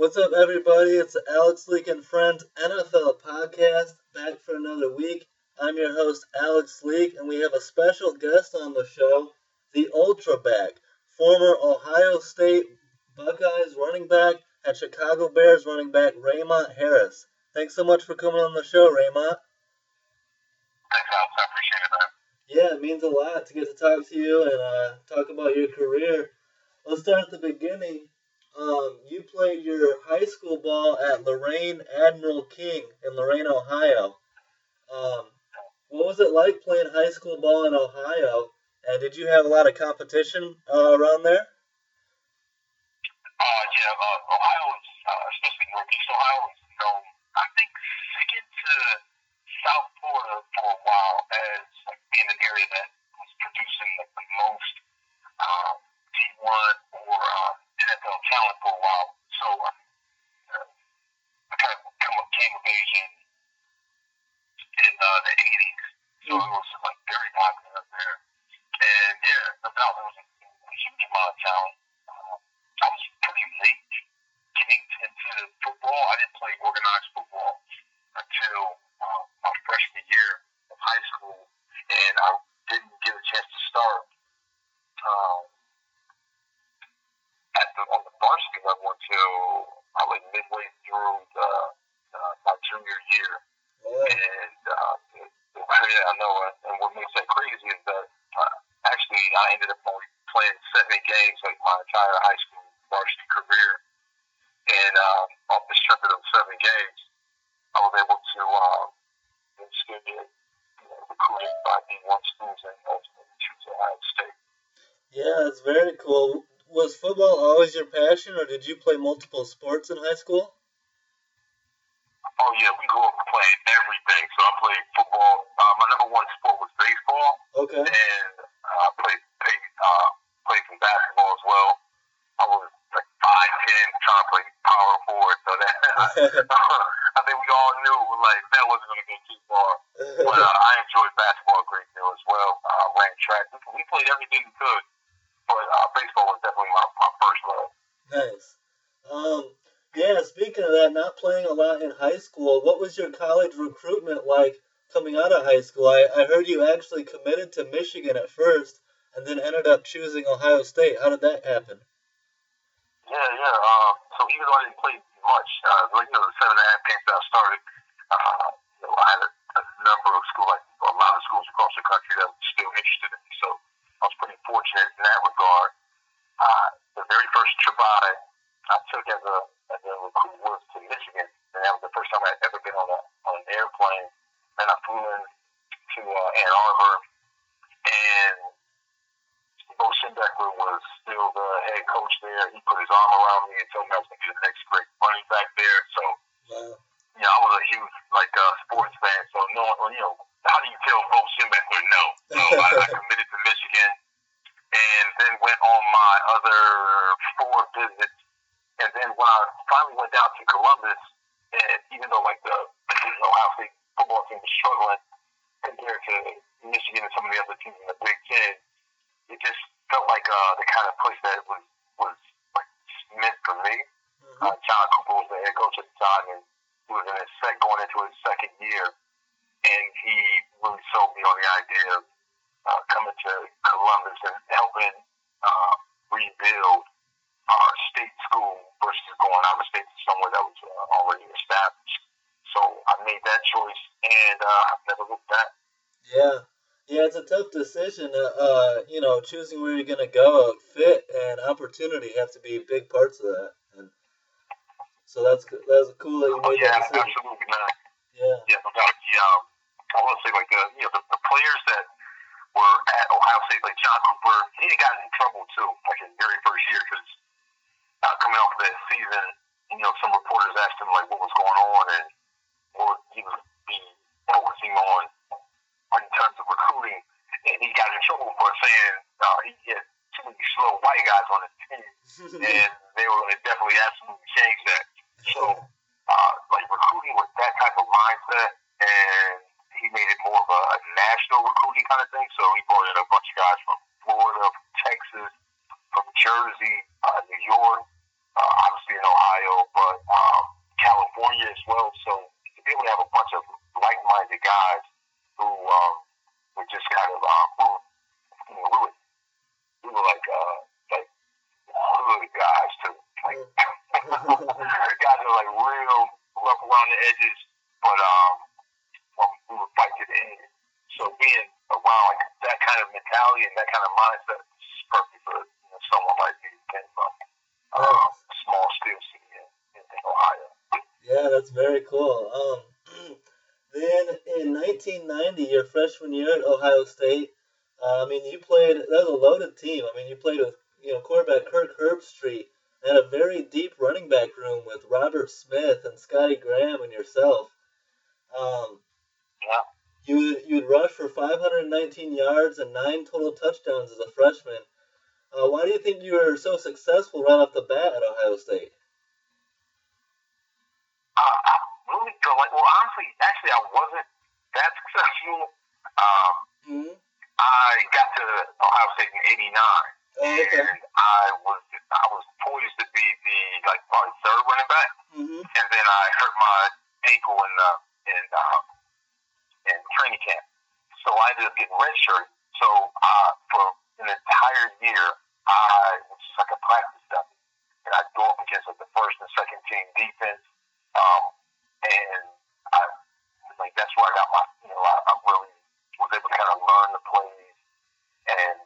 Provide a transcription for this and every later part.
What's up, everybody? It's the Alex Leak and Friends NFL podcast, back for another week. I'm your host, Alex Leak, and we have a special guest on the show, the Ultra Back, former Ohio State Buckeyes running back and Chicago Bears running back, Raymont Harris. Thanks so much for coming on the show, Raymont. Thanks, Alex. I appreciate it, man. Yeah, it means a lot to get to talk to you and talk about your career. Let's start at the beginning. You played your high school ball at Lorain Admiral King in Lorain, Ohio. What was it like playing high school ball in Ohio? And did you have a lot of competition around there? Ohio is, especially Northeast Ohio, is known, I think, second to South Florida for a while as like, being an area that was producing like, the most D1 or NFL talent for a while. So I kind of came of age in the 80s. So it was like very popular up there. And yeah, no doubt there was a huge amount of talent. I was pretty late getting into football. I didn't play organized football until my freshman year of high school, and I didn't get a chance to start on the varsity level until like midway through my junior year. Oh. And yeah, I know. And what makes that crazy is that actually I ended up only playing 7 games like my entire high school varsity career. And off the strength of those 7 games, I was able to still get recruited by D1 schools and ultimately choose Ohio State. Yeah, that's very cool. Was football always your passion, or did you play multiple sports in high school? Oh, yeah, we grew up playing everything. So I played football. My number one sport was baseball. Okay. And I played some basketball as well. I was like 5'10", trying to play power forward. So that I think we all knew like that wasn't going to go too far. But I enjoyed basketball a great deal as well. Ran track. We played everything we could. But baseball was definitely my first love. Nice. Yeah, speaking of that, not playing a lot in high school, what was your college recruitment like coming out of high school? I heard you actually committed to Michigan at first and then ended up choosing Ohio State. How did that happen? Yeah. So even though I didn't play much, the 7.5 games that I started, I had a number of schools, like a lot of schools across the country that were still interested in me. So I was pretty fortunate in that regard. The very first trip I took as a recruit was to Michigan, and that was the first time I had ever been on an airplane. And I flew in to Ann Arbor, and Bo Schembechler was still the head coach there. He put his arm around me and told me I was going to be the next great running back there. So, I was a huge sports fan. So, how do you tell Bo Schembechler no? So I committed to Michigan, and then went on my other 4 visits. And then when I finally went down to Columbus, and even though like the Ohio State football team was struggling compared to Michigan and some of the other teams in the Big Ten, it just felt like the kind of place that was like meant for me. John Cooper was the head coach at the time, and he was going into his second year, and he really sold me on the idea of coming to Columbus and helping rebuild our state school versus going out of state to somewhere that was already established. So I made that choice, and I've never looked back. Yeah, it's a tough decision. Choosing where you're going to go, fit and opportunity have to be big parts of that. And so that's cool that you made that decision. Absolutely, man. Yeah, no doubt. I want to say the players that were at Ohio State, like John Cooper, he got in trouble too, like his very first year, because coming off of that season, some reporters asked him like what was going on and what he was focusing on in terms of recruiting, and he got in trouble for saying he had too many slow white guys on his team, and they were going to definitely absolutely change that. So, recruiting with that type of mindset, and he made it more of a national recruiting kind of thing. So he brought in a bunch of guys from Florida, from Texas, from Jersey, New York, obviously in Ohio, but Guys are like real rough around the edges, but we would fight to the end. So being around like that kind of mentality and that kind of mindset is perfect for someone like me who came from small steel city in Ohio. Yeah, that's very cool. Then in 1990, your freshman year at Ohio State, I mean, you played. That was a loaded team. I mean, you played with quarterback Kirk Herbstreit and a very deep running back room with Robert Smith and Scotty Graham and yourself. Um, Yeah. you'd rush for 519 yards and 9 total touchdowns as a freshman. Why do you think you were so successful right off the bat at Ohio State? I really feel like, well, honestly, actually, I wasn't that successful. Mm-hmm. I got to Ohio State in '89, Oh, okay. and I was poised to be the probably third running back, Mm-hmm. and then I hurt my ankle in training camp, so I ended up getting redshirted. So for an entire year, I was just like a practice dummy, and I'd go up against like the first and second team defense, and I like that's where I got my I really was able to kind of learn the plays and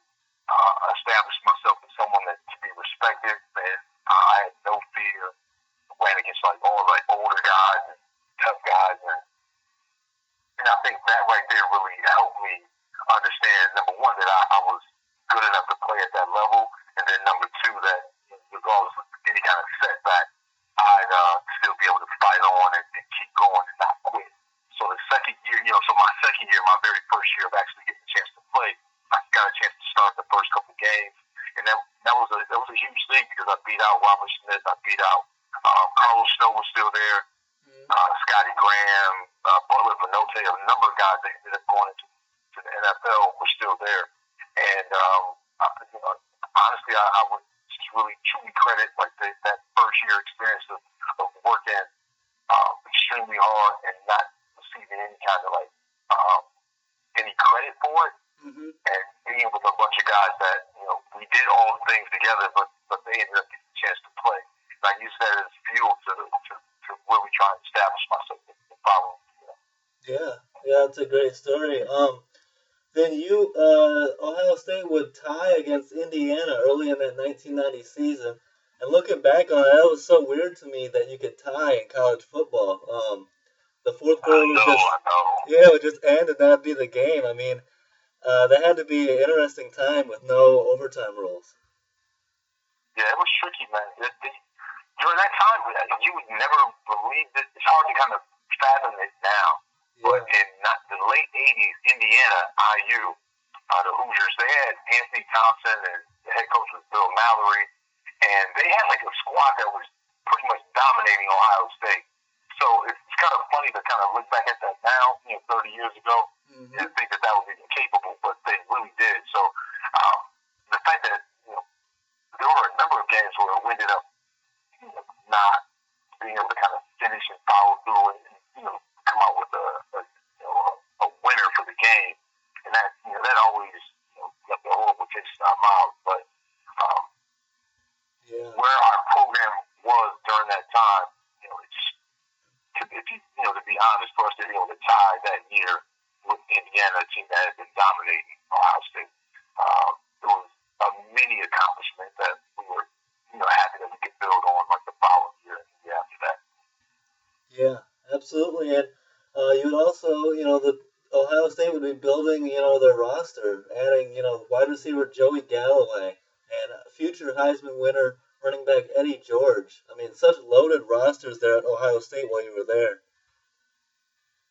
establish myself as someone that to be respected, and I had no fear. Ran against all older guys and tough guys, and I think that right there really helped me understand, number one, that I was good enough to play at that level, and then number two, that regardless of any kind of setback, I'd still be able to fight on and keep going and not quit. So the second year, my second year, my very first year of actually getting a chance to play, I got a chance to start the first couple games, and that was a huge thing because I beat out Robert Smith, I beat out Carlos Snow was still there, Scotty Graham, Butler Vanote, a number of guys that ended up going into the NFL were still there. And honestly, I would just really truly credit that first year experience of working extremely hard and not receiving any kind of any credit for it, and being with a bunch of guys that we did all the things together, but they ended up getting a chance to play. And I used that as fuel to really try and establish myself the following year. Yeah, that's a great story. Then Ohio State would tie against Indiana early in that 1990 season. And looking back on it, that was so weird to me that you could tie in college football. The fourth quarter I would just end and that'd be the game. I mean, that had to be an interesting time with no overtime rules. Yeah, it was tricky, man. During that time, you would never believe it. It's hard to kind of fathom it now. But in the late '80s, Indiana, IU, the Hoosiers, they had Anthony Thompson, and the head coach was Bill Mallory, and they had a squad that was pretty much dominating Ohio State. So it's kind of funny to kind of look back at that now, 30 years ago, and think that was even capable, but they really did. So the fact that there were a number of games where we ended up not being able to kind of finish and follow through and come out with a winner for the game, and that always left a horrible taste in our mouth. But where our program was during that time, it just to be honest, for us to be able to tie that year with Indiana, a team that had been dominating Ohio State, it was a mini accomplishment that we were happy that we could build on the following year and the year after that. Yeah, absolutely. And you would also, the Ohio State would be building, their roster, adding, wide receiver Joey Galloway and future Heisman winner running back Eddie George. I mean, such loaded rosters there at Ohio State while you were there.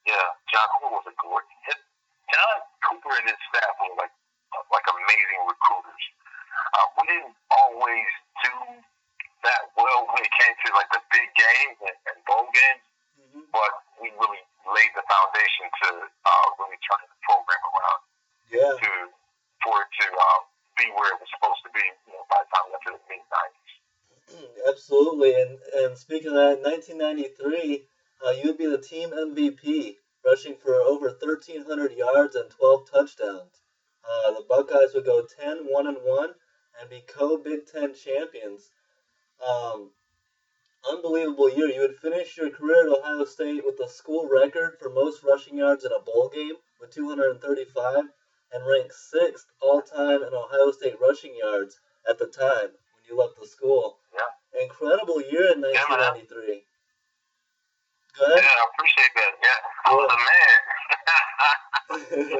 Yeah, John Cooper was a great. John Cooper and his staff were like amazing recruiters. We didn't always do that well when it came to the big games and bowl games, but we really laid the foundation to really turn the program around. For it to be where it was supposed to be, by the time we got to the mid-90s. Absolutely, and speaking of that, in 1993, you would be the team MVP, rushing for over 1,300 yards and 12 touchdowns. The Buckeyes would go 10-1-1 and be co-Big Ten champions. unbelievable year. You would finish your career at Ohio State with the school record for most rushing yards in a bowl game with 235 and ranked 6th all-time in Ohio State rushing yards at the time when you left the school. Yeah. Incredible year in 1993. Go ahead. Yeah, I appreciate that. Yeah, I was a man.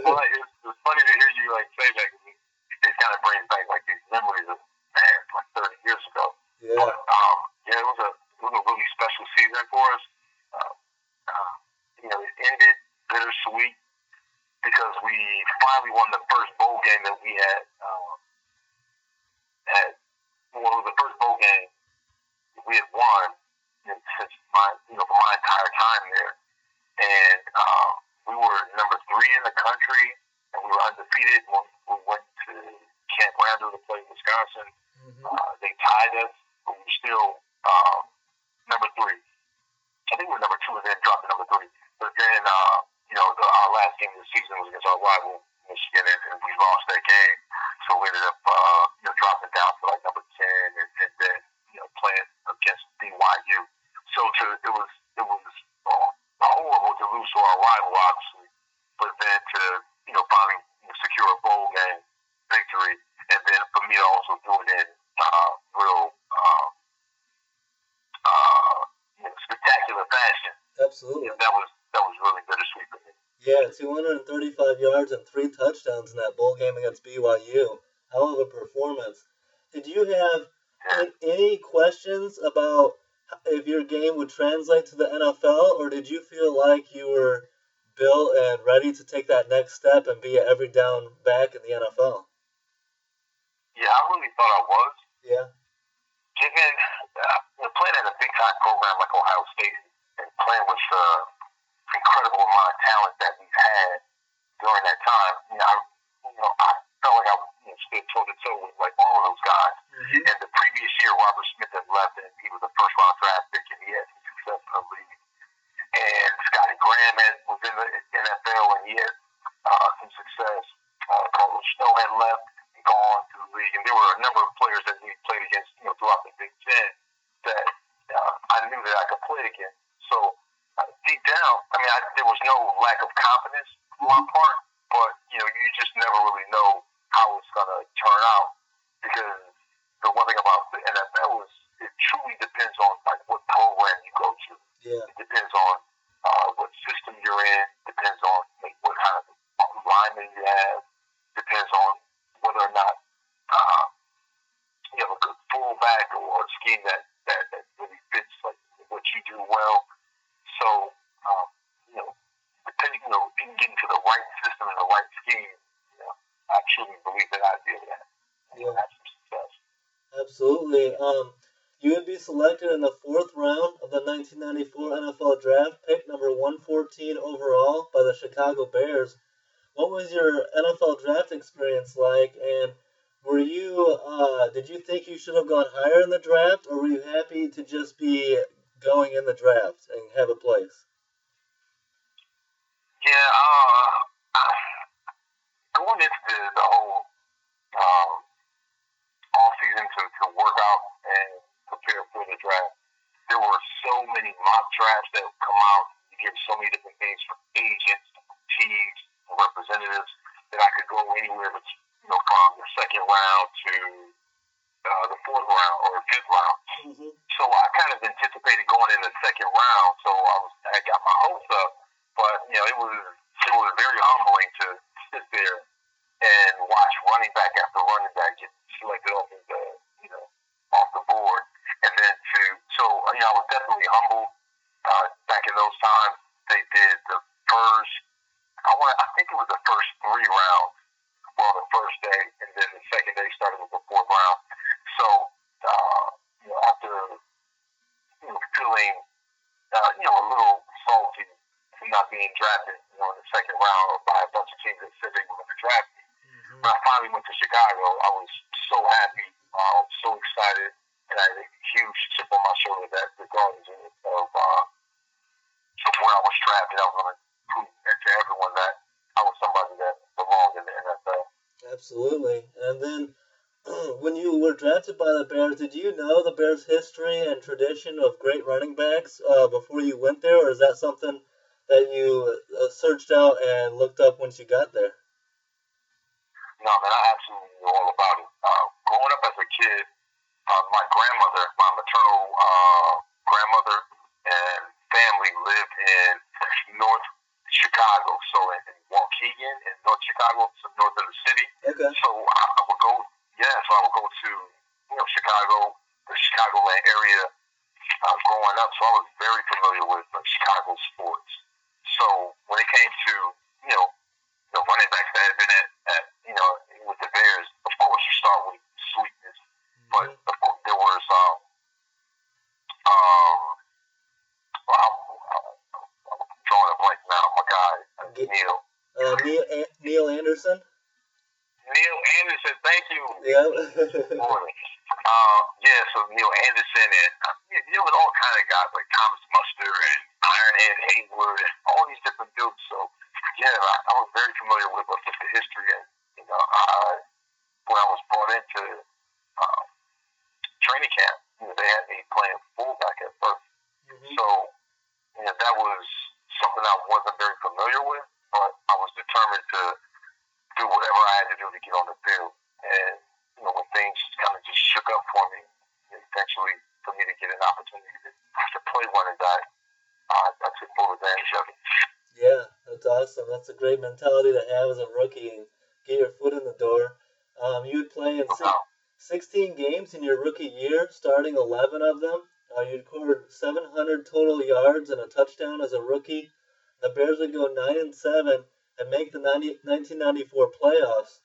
Well, it's funny to hear you say that. It kind of brings back these memories of man, 30 years ago. Yeah. But yeah, it was a really special season for us. It ended bittersweet because we finally won the first bowl game that we had. It was the first bowl game we had won since for my entire time there, and we were number 3 in the country, and we were undefeated when we went to Camp Randall to play Wisconsin. Mm-hmm. They tied us, but we were still number 3. I think we were number 2 and then dropped to number 3. But then, our last game of the season was against our rival, Michigan, and we lost that game. So we ended up, dropping down to number 10 and then, playing against BYU. So it was horrible to lose to our rival, obviously, but then to, finally secure a bowl game victory, and then for me to also do it in real spectacular fashion. Absolutely. That was really bittersweet for me. Yeah, 235 yards and 3 touchdowns in that bowl game against BYU. Hell of a performance. Did you have any questions about if your game would translate to the NFL, or did you feel like you were built and ready to take that next step and be an every down back in the NFL? Yeah, I really thought I was. Yeah. Given playing at a big time program like Ohio State and playing with the incredible amount of talent that we've had during that time, I felt like I stood toe to toe with all of those guys. Mm-hmm. And the previous year, Robert Smith had left, and he was a first round draft pick, and he had some success in the league. And Scotty Graham was in the NFL, and he had some success. Carlos Snow had left and gone to the league, and there were a number of players that we played against throughout the Big Ten that I knew that I could play against. So deep down, there was no lack of confidence on my part, but you just never really know how it's gonna turn out, because the one thing about the NFL is it truly depends on what program you go to. Yeah. It depends on what system you're in. Depends on what kind of alignment you have. Depends on whether or not you have a good fullback or a scheme that really fits what you do well. So depending, if you can get into the right system and the right scheme, I truly believe that I'd be able to have some success. Absolutely. You would be selected in the 4th round of the 1994 NFL Draft, pick number 114 overall by the Chicago Bears. What was your NFL Draft experience like, and were you did you think you should have gone higher in the draft, or were you happy to just be going in the draft and have a place? Yeah, going into the whole off season to work out and prepare for the draft, there were so many mock drafts that would come out. You get so many different things from agents, teams, representatives, that I could go anywhere from the 2nd round to the 4th round or 5th round. Mm-hmm. So I kind of anticipated going in the 2nd round, so I got my hopes up, but it was very humbling to sit there and watch running back after running back get selected off the board, and then I was definitely humbled. Back in those times, they did the first. I think it was the first 3 rounds. Well, the first day, and then the second day started with the 4th round. So, after feeling a little salty for not being drafted, in the 2nd round by a bunch of teams that said they were going to draft me. Mm-hmm. When I finally went to Chicago, I was so happy, so excited, and I had a huge chip on my shoulder that regardless of where I was drafted, I was going to prove to everyone that I was somebody that belonged in the NFL. Absolutely. And then when you were drafted by the Bears, did you know the Bears' history and tradition of great running backs before you went there, or is that something that you searched out and looked up once you got there? No, man, I absolutely knew all about it. Growing up as a kid, my grandmother, my maternal grandmother, and family lived in North Chicago, so in Waukegan, in North Chicago, so north of the city. Okay. So I would go, so I would go to Chicago, the Chicagoland area growing up. So I was very familiar with Chicago sports. So when it came to the running backs that had been at with the Bears, of course you start with sweetness, but of course there was I'm drawing a blank now. My guy Neil. Neil Anderson. Neil Anderson, thank you. Yeah. So Neil Anderson and there was all kind of guys like Thomas Muster and Ironhead Haywood and all these different dudes. So I was very familiar with the history and when I was brought into training camp, they had me playing fullback at first. Mm-hmm. So that was something I wasn't very familiar with, but I was determined to do whatever I had to do to get on the field. And when things kind of just shook up for me, eventually for me to get an opportunity to play running back, I took full advantage of it. Yeah, that's awesome. That's a great mentality to have as a rookie and get your foot in the door. You would play in 16 games in your rookie year, starting 11 of them. You scored 700 total yards and a touchdown as a rookie. The Bears would go 9-7 and make the 1994 playoffs.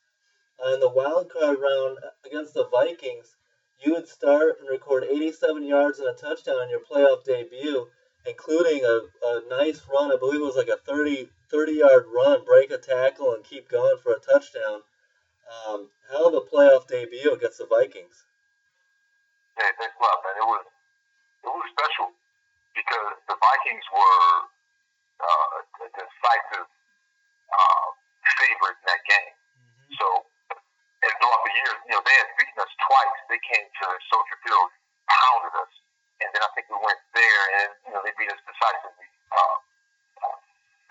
In the wild card round against the Vikings, you would start and record 87 yards and a touchdown in your playoff debut, including a nice run. I believe it was like a 30-yard run, break a tackle, and keep going for a touchdown. Hell of a playoff debut against the Vikings. Yeah, thanks a lot, man. It was special because the Vikings were a decisive favorite in that game. Mm-hmm. So, and throughout the years, they had beaten us twice. They came to Soldier Field, pounded us, and then I think we went there, and they beat us decisively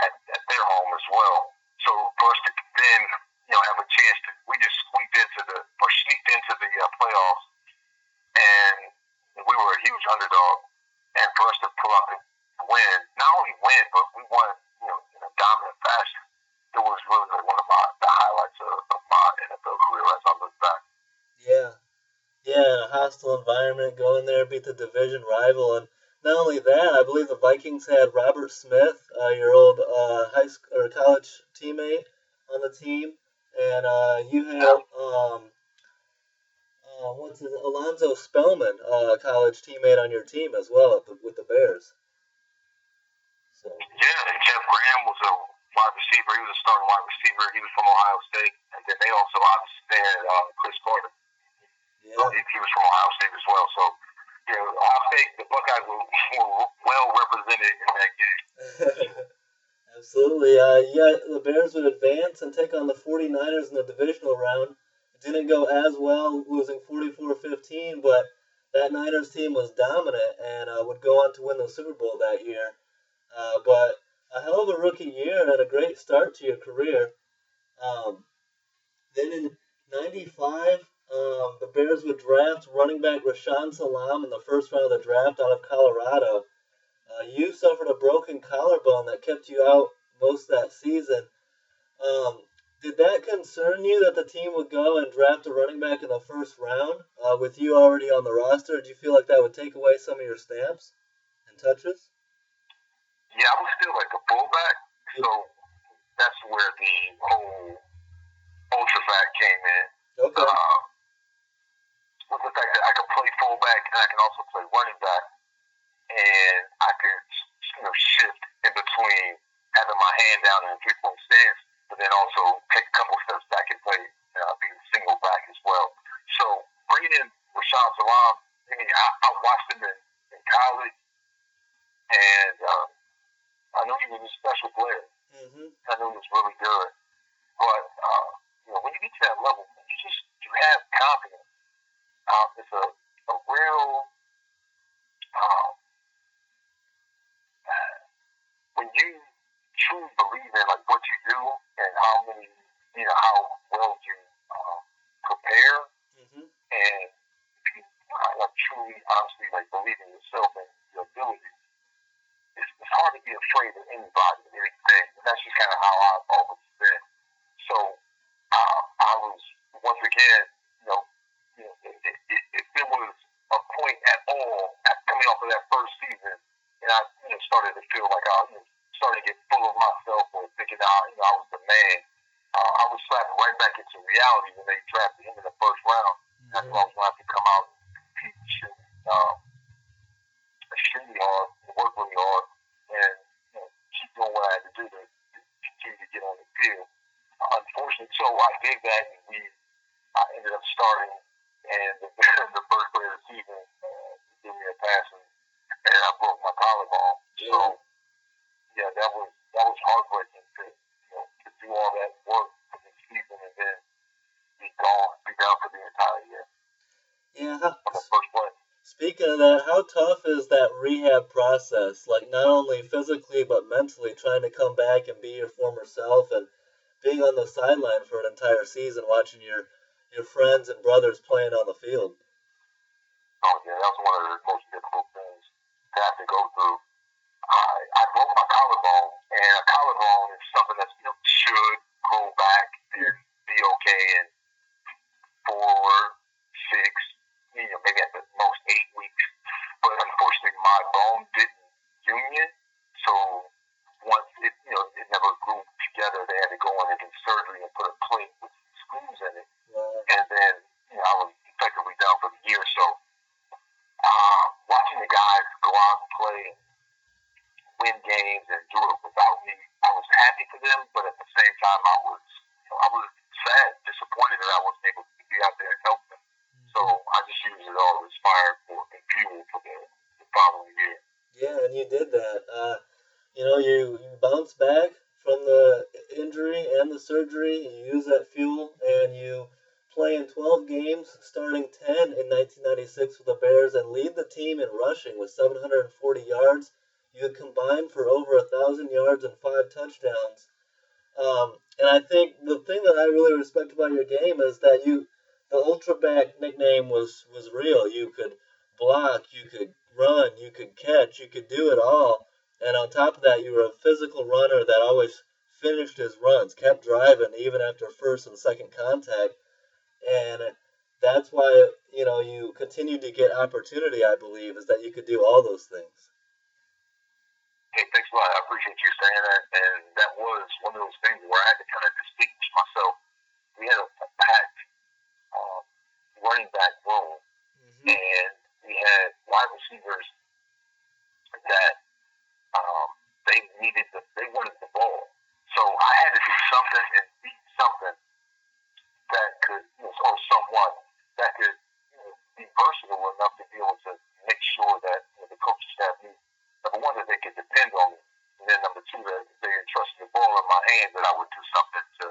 at their home as well. So for us to then have a chance to, we just sneaked into the playoffs, and we were a huge underdog, and for us to pull out the win, not only win, but we won in a dominant fashion. It was really one of the highlights of my NFL career as I look back. Yeah, in a hostile environment, go in there, beat the division rival, and not only that, I believe the Vikings had Robert Smith, your old high school or college teammate, on the team, and you had Alonzo Spellman, college teammate on your team as well with the Bears. So. Yeah, and Jeff Graham was a wide receiver. He was a starting wide receiver. He was from Ohio State, and then they also obviously had Chris Carter. Yeah. So he was from Ohio State as well. So Ohio State, the Buckeyes were well represented in that game. Absolutely. The Bears would advance and take on the 49ers in the divisional round. It didn't go as well, losing 44-15, but that Niners team was dominant and would go on to win the Super Bowl that year. But a hell of a rookie year and a great start to your career. Then in 95, the Bears would draft running back Rashaan Salam in the first round of the draft out of Colorado. You suffered a broken collarbone that kept you out most of that season. Did that concern you that the team would go and draft a running back in the first round with you already on the roster? Did you feel like that would take away some of your snaps and touches? Yeah, I was still like a fullback, so that's where the whole ultraback came in. Okay. With the fact that I could play fullback and I can also play running back, and I could shift in between having my hand down in a 3-point stance, but then also take a couple steps back and play be a single back as well. So bringing in Rashaan Salam, I watched him in college, and I knew he was a special player. Mm-hmm. I knew he was really good. But when you get to that level, you have confidence. believe in like what you do and how many, how well you prepare, and if you like truly, honestly, like believe in yourself and your abilities, it's hard to be afraid of anybody and anything. And that's just kind of how I've always been. So I was once again, if there was a point at all coming off of that first season, and I started to feel like I started to get full of myself or thinking I was the man. I was slapped right back into reality when they drafted him in the first round. That's when I was going to have to come out and compete extremely hard, work really hard, and keep doing what I had to do to continue to get on the field. Unfortunately, so I did that, and I ended up starting, and the first play of the season gave me a pass, and I broke my collarbone. So yeah, that was heartbreaking to do all that work for the season and then be down for the entire year. Yeah. On the first play. Speaking of that, how tough is that rehab process? Like not only physically but mentally, trying to come back and be your former self, and being on the sideline for an entire season, watching your friends and brothers playing on the field. Oh yeah, that was one of the most difficult things to have to go through. I broke my collarbone, and a collarbone is something that should grow back and be okay in 4, 6, maybe at the most 8 weeks. But unfortunately, my bone didn't union, so once it never grew together, they had to go in and do surgery and put a plate with screws in it, and then I was effectively down for the year. So watching the guys go out and play, win games, and do it without me, I was happy for them, but at the same time, I was sad, disappointed that I wasn't able to be out there and help them. So I just used it all as fire and fuel for the following year. Yeah, and you did that. You bounced back from the injury and the surgery. You used that fuel, and you play in 12 games, starting 10 in 1996 with the Bears, and lead the team in rushing with 740 yards. You had combined for over 1,000 yards and 5 touchdowns. And I think the thing that I really respect about your game is that the ultra back nickname was real. You could block, you could run, you could catch, you could do it all. And on top of that, you were a physical runner that always finished his runs, kept driving even after first and second contact. And that's why, you continued to get opportunity, I believe, is that you could do all those things. Hey, thanks a lot. I appreciate you saying that. And that was one of those things where I had to kind of distinguish myself. We had a packed running back room, and we had wide receivers that they wanted the ball. So I had to do something and be something that could, or someone that could be versatile enough to be able to make sure that the coaching staff knew, number one, that they could depend on me, and then number two, that if they entrusted the ball in my hands, that I would do something to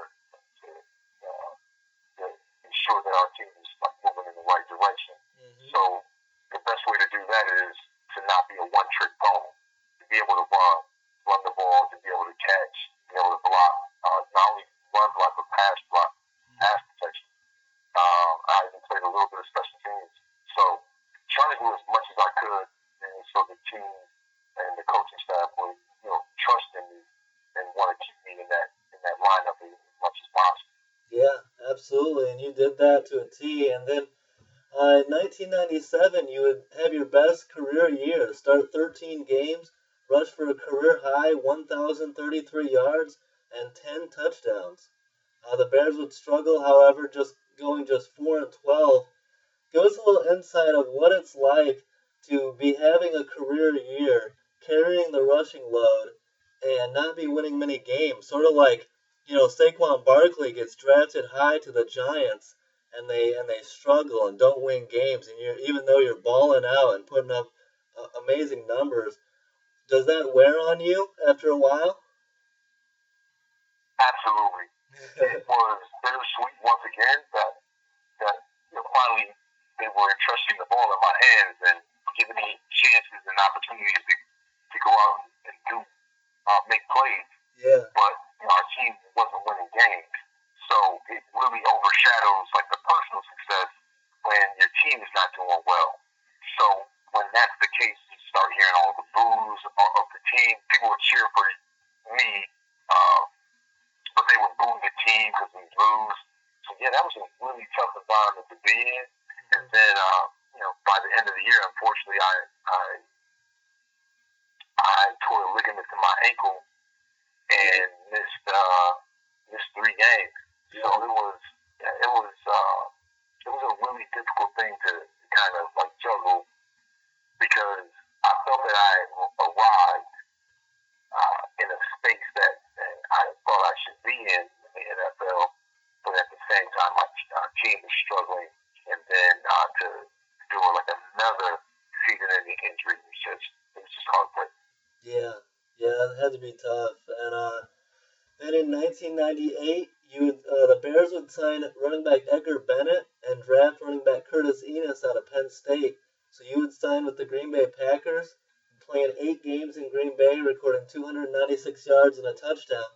ensure that our team is moving in the right direction. So the best way to do that is to not be a one-trick pony, to be able to run the ball, to be able to catch, to be able to block, not only run block, but pass protection. I even played a little bit of special teams. So trying to do as much as I could, and so the team and the coaching staff would, trust in me and want to keep me in that lineup as much as possible. Yeah, absolutely, and you did that to a T. And then in 1997, you would have your best career year. Start 13 games, rush for a career high 1,033 yards and 10 touchdowns. The Bears would struggle, however, just going 4-12. Give us a little insight of what it's like to be having a career year, carrying the rushing load, and not be winning many games. Sort of like, Saquon Barkley gets drafted high to the Giants, and they struggle and don't win games. And even though you're balling out and putting up amazing numbers, does that wear on you after a while? Absolutely. It was bittersweet once again that finally they were entrusting the ball in my hands and giving me chances and opportunities to go out and do make plays. Yeah. but our team wasn't winning games. So it really overshadows like the personal success when your team is not doing well. So when that's the case, you start hearing all the boos of the team. People would cheer for me, uh, but they would boo the team because we lose. So yeah, that was a really tough environment to be in. And then by the end of the year, unfortunately, I tore a ligament in my ankle and missed 3 games. So it was a really difficult thing to kind of like juggle because I felt that I arrived in a space that I thought I should be in the NFL, but at the same time my team was struggling, and then to do like another season-ending injury it was just heartbreaking. Yeah. Yeah, it had to be tough. And then in 1998, the Bears would sign running back Edgar Bennett and draft running back Curtis Enos out of Penn State. So you would sign with the Green Bay Packers, playing 8 games in Green Bay, recording 296 yards and a touchdown.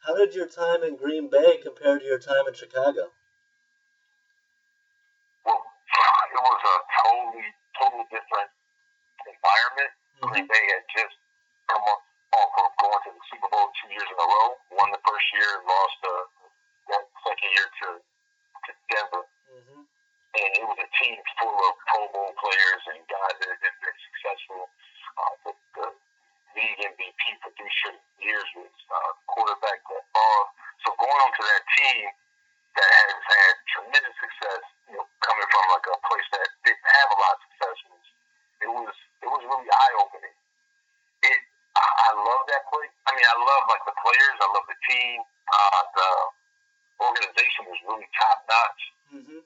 How did your time in Green Bay compare to your time in Chicago? Well, it was a totally different environment. Mm-hmm. Green Bay had just come off of going to the Super Bowl 2 years in a row. Won the first year, lost that second year to Denver. Mm-hmm. And it was a team full of Pro Bowl players and guys that had been very successful. The league MVP for 3 straight years was quarterback Brett Favre. So going on to that team that has had tremendous success, coming from like a place that didn't have a lot of success, it was really eye opening. I love that place. I mean, I love like the players. I love the team. The organization was really top notch. Mm-hmm.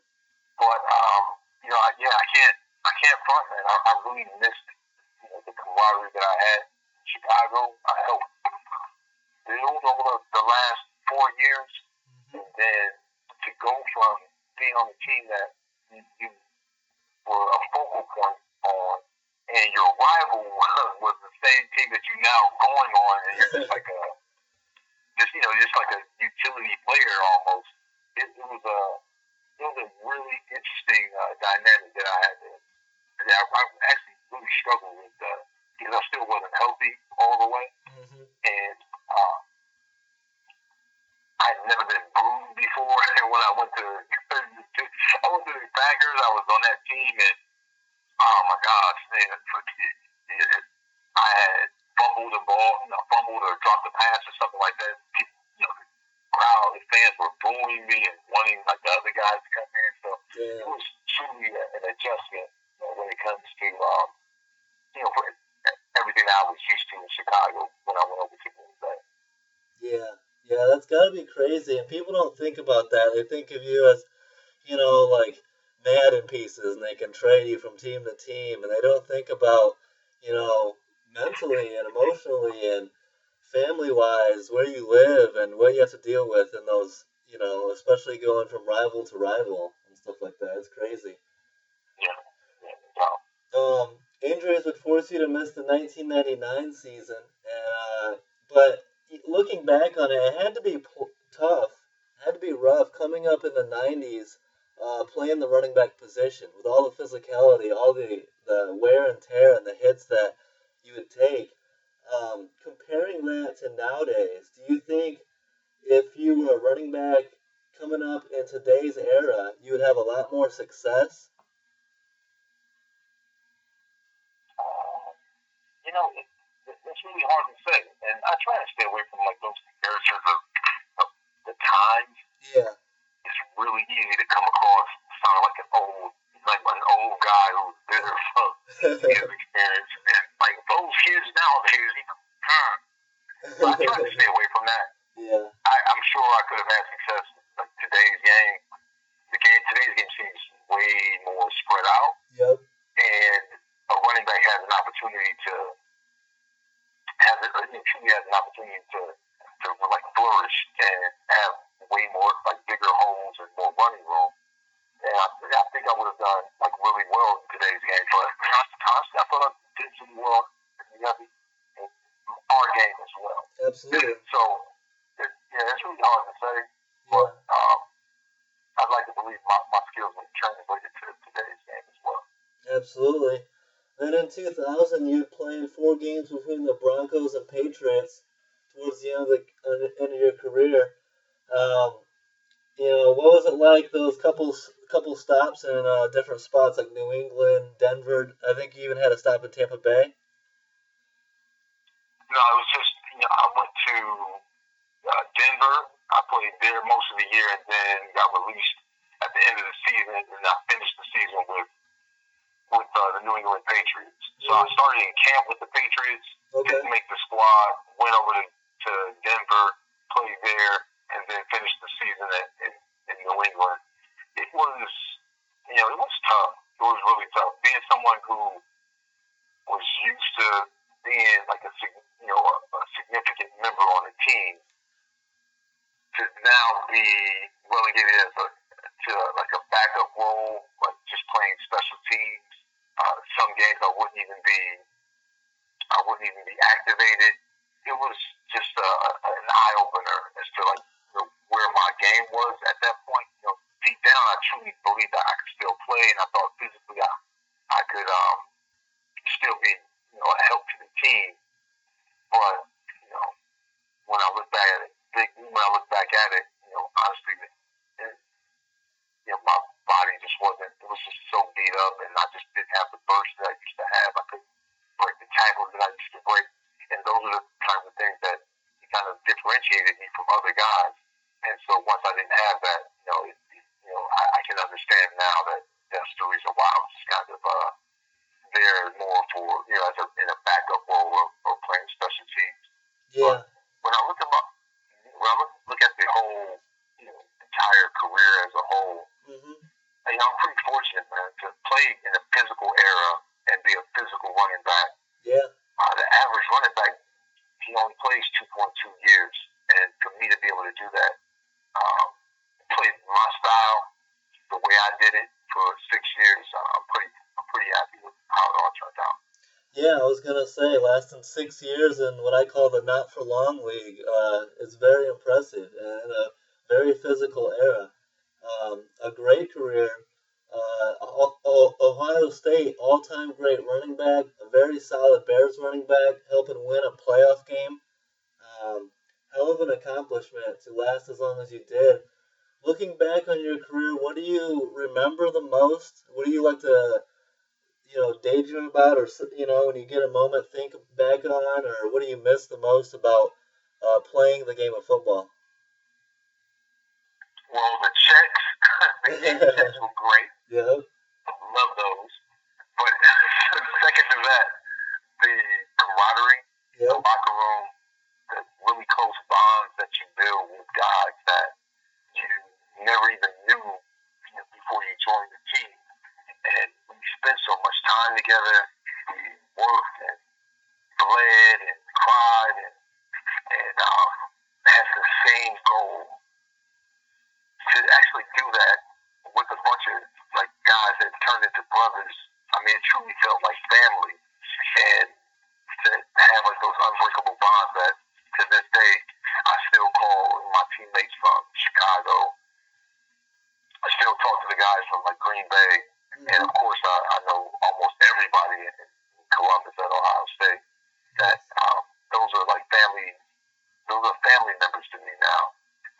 But I can't front, man. I really missed the camaraderie that I had in Chicago. I helped build over the last 4 years, mm-hmm. and then to go from being on the team that you were a focal point on, and your rival was the same team that you're now going on, and you're just like a utility player almost. It was a really interesting dynamic that I had to. I actually really struggled with because I still wasn't healthy all the way, mm-hmm. and I'd never been bruised before. And when I went to the Packers, I was on that team, and oh my gosh, man, I had fumbled the ball, fumbled or dropped a pass or something like that. The crowd, the fans were booing me and wanting like the other guys to come in. So it was truly an adjustment when it comes to for everything that I was used to in Chicago when I went over to Green Bay. Yeah, that's gotta be crazy, and people don't think about that. They think of you as, like Madden pieces, and they can trade you from team to team, and they don't think about, mentally and emotionally and family-wise where you live and what you have to deal with in those, especially going from rival to rival and stuff like that. It's crazy. Yeah. Injuries would force you to miss the 1999 season, but looking back on it, it had to be tough. It had to be rough coming up in the 90s, playing the running back position with all the physicality, all the wear and tear and the hits that you would take. Comparing that to nowadays, do you think if you were a running back coming up in today's era, you would have a lot more success? It's really hard to say, and I try to stay away from like those comparisons of the times. Yeah, it's really easy to come across sounding like an old guy who's bitter from his experience, and like those kids nowadays. So I try to stay away from that. Yeah, I'm sure I could have had success like today's game. Today's game seems way more spread out. Yep. And a running back has an opportunity to like flourish and have way more like bigger holes and more running room. And I think I would have done like really well in today's game. But honestly, I thought I did pretty well in our game as well. Absolutely. So, it's really hard to say, Yeah. but I'd like to believe my skills will translate to today's game as well. Absolutely. Then in 2000, you played 4 games between the Broncos and Patriots towards the end of your career. Um, what was it like those couple stops in different spots like New England, Denver? I think you even had a stop in Tampa Bay. No, it was just, I went to Denver. I played there most of the year and then got released at the end of the season, and I finished the season with the New England Patriots. So I started in camp with the Patriots, didn't make the squad, went over to Denver, played there, and then finished the season in New England. It was, it was tough. It was really tough. Being someone who was used to being like a significant member on a team to now be relegated to like a backup role, like just playing special teams. Some games I wouldn't even be activated. It was just an eye opener as to like where my game was at that point. Deep down, I truly believed that I could still play, and I thought physically I could still be a help to the team. But when I look back at it, honestly, my body just wasn't. It was just so beat up, and I just didn't have the burst that I used to have. I couldn't break the tackles that I used to break, and those are the kinds of things that kind of differentiated me from other guys. And so once I didn't have that, I can understand now that that's the reason why I was just kind of there more for in a backup role or playing special teams. Yeah. But when I look at the whole entire career as a whole, I'm pretty fortunate, man, to play in a physical era and be a physical running back. Yeah. The average running back, he only plays 2.2 years, and for me to be able to do that, play my style, the way I did it for 6 years, I'm pretty happy with how it all turned out. Yeah, I was gonna say, lasting 6 years in what I call the not for long league, is very impressive and a very physical era. A great career. Ohio State, all-time great running back, a very solid Bears running back, helping win a playoff game. Hell of an accomplishment to last as long as you did. Looking back on your career, what do you remember the most? What do you like to daydream about, or when you get a moment, think back on, or what do you miss the most about playing the game of football? Well, the checks, the game checks were great. Yeah. Love those. But second to that, the camaraderie, the locker room, the really close bonds that you build with guys that you never even knew before you joined the team. And we spent so much time together. We worked and bled and cried and had the same goal to actually do that with a bunch of like guys that turned into brothers. I mean, it truly felt like family, and to have like those unbreakable bonds that to this day I still call my teammates from Chicago. I still talk to the guys from like Green Bay, and of course I know almost everybody in Columbus at Ohio State. That those are like family. Those are family members to me now,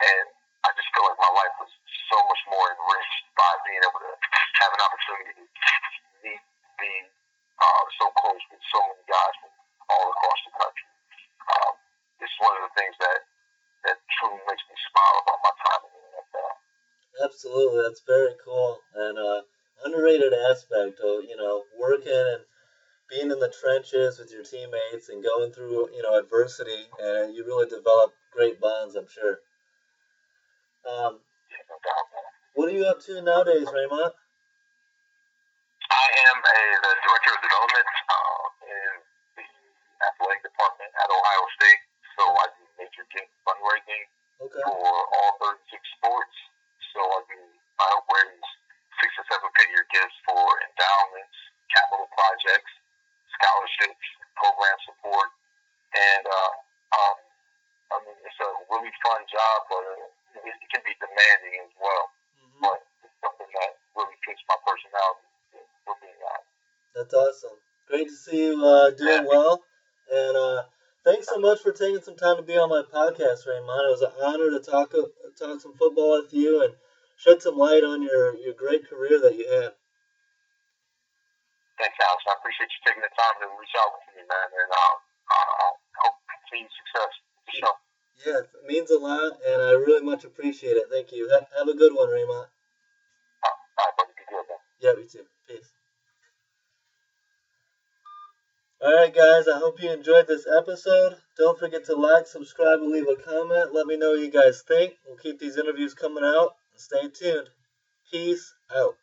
and I just feel like my life was so much more enriched by being able to have an opportunity to be so close with so many guys from all across the country. It's one of the things that truly makes me smile about my time in the NFL. Absolutely, that's very cool and underrated aspect of working and being in the trenches with your teammates and going through adversity, and you really develop great bonds, I'm sure. What are you up to nowadays, Raymont? I am the director of development in the athletic department at Ohio State. So I do major game fundraising for all 36 sports. So I help raise 6 or 7 figure gifts for endowments, capital projects, scholarships, program support, and really fun job, but it can be demanding as well. Mm-hmm. But it's something that really fits my personality for being honest. That's awesome. Great to see you doing well. And thanks so much for taking some time to be on my podcast, Raymont. It was an honor to talk some football with you and shed some light on your great career that you had. Thanks, Alex. I appreciate you taking the time to reach out with me, man. And hope continued success with the show. Yeah, it means a lot, and I really much appreciate it. Thank you. Have a good one, Raymont. All right, buddy. Be good, man. Yeah, me too. Peace. Alright guys, I hope you enjoyed this episode. Don't forget to like, subscribe, and leave a comment. Let me know what you guys think. We'll keep these interviews coming out. Stay tuned. Peace out.